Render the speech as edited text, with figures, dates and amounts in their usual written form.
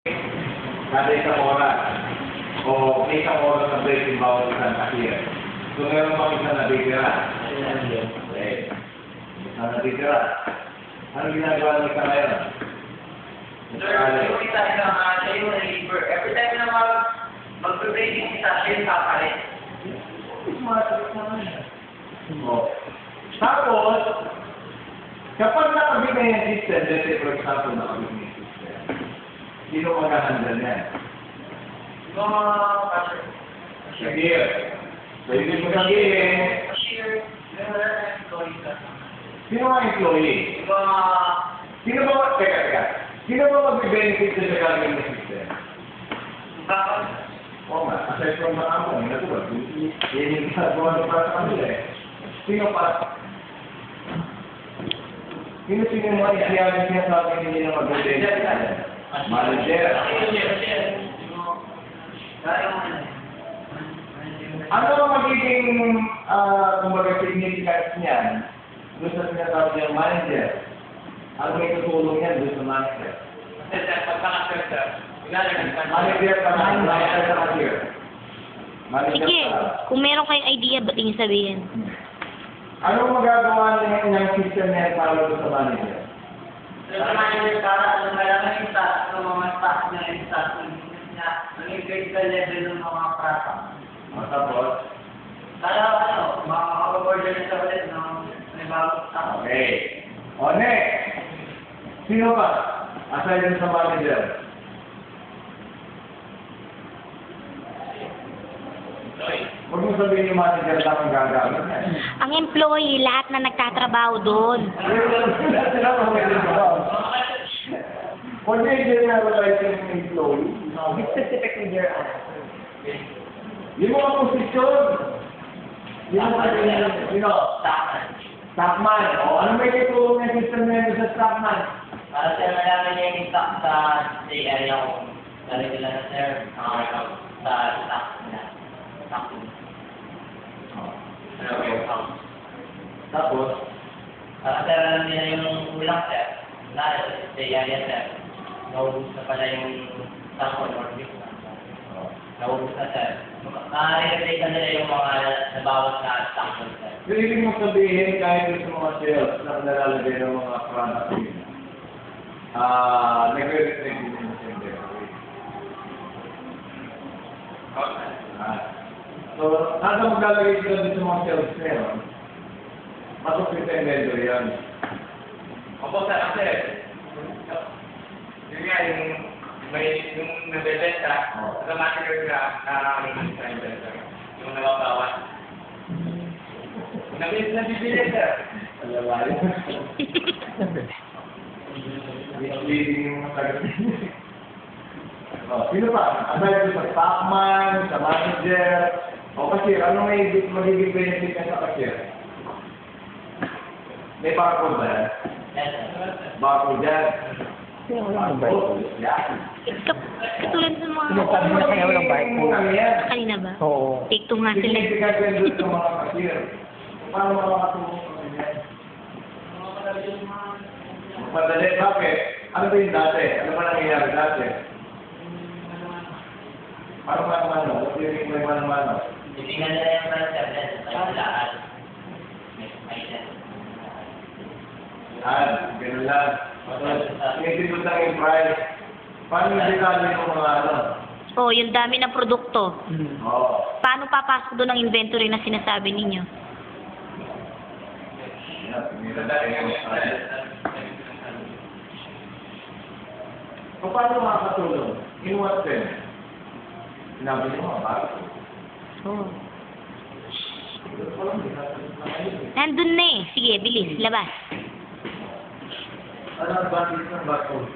Kada isang oras. O may isang oras na break yung bawat isang cashier. So meron bang isang natitira? Okay. Isang natitira. Ano ginagawa ng isa ngayon? Sir, yung isa siya yung labor. Every time na mag-break yung isa, siya yung kakalit. Tapos, kapag nakabit na yung system, let's say for example, nakabit na yung system, sino mag-handle yan? Mga cashier. Cashier. So, ibig mo sabihin, Cashier, employee ka. sino ang employee? Sino ba, teka. Sino ba mag-benefit sa gagawin ng system? Bakit? Oo nga, aside from mga amon, natural. Yan yung ginagawa ng para sa kanila eh. Sino pa? Sino yung mga isiyagan sinasabi hindi na mag-benefit? Manager. Ano ang magiging, kumbaga, significance niyan doon sa sinasabi ng manager? Ano may tutulong yan doon sa manager? Manager ka na, manager ka na here. Sige, kung meron kayong idea, ba't yung sabihin? Ano magagawa ng system na yan para doon sa manager? Sa manager, para malaman yung staff ng mga staff niya, yung staff ng business niya, ang critical level ng mga product. Tapos? Para makaka-order na sa ulit ng may bagong staff. Okay. O next, sino pa? Aside dun sa manager. Huwag mo sabihin yung manager lang ang gagamit. Ang employee, lahat na nagtatrabaho doon. Kung hindi generalize yung employee, Be specific with your answer. yung mga posisyon, yung mga stockman. O, ano may tutulong ng system na yun sa stockman? Para sa malaman niya yung stock sa area ko, dali nila na sir, sa stock nila. Tapos, Para sa alam nila yung ulang sir, dahil sa area sir, naubos na pala yung stock or gift na. Naubos na sir. Nakare-relate na nila yung mga nabawat na stock sir. yung ibig mo sabihin kahit yung sa mga sales na nalalagay ng mga product yun, nagre-reflect din yung sender. So, nasa maglalagay sila din sa mga sales na yun, masuklit sa inventory yan. Opo sir, kasi yun nga yung nabebenta, automatic ka nakakalimutin sa inventory. Yung nababawas. Nabibili sir. Alawari. Misleading yung mga tagal. Sino pa? Aside sa stockman, sa manager, o cashier, ano may magiging benefit ka sa cashier? May barcode ba yan? Yes sir. Barcode yan. Ito, katulad sa mga... Sinasabi mo na kaya walang barcode. Ano yan? Kanina ba? Oo. Take two nga sila. Significant yan doon sa mga cashier. Paano makakatulong sa kanila? Magpadali, bakit? Ano ba yung dati? Ano ba nangyayari dati? Paano mano-mano? What do you mean by mano-mano? Titingnan nila yung brand sir, sa lahat. Ganun lang. Tinitipid lang yung price. Paano yung detalye ng mga ano? Oh, yung dami ng produkto. Oo. Paano papasok doon ang inventory na sinasabi ninyo? Paano makakatulong? In what sense? Sinabi niyo mga bago. Oh. Nandun na eh. Sige, bilis. Labas. Ano ang advantage ng barcode?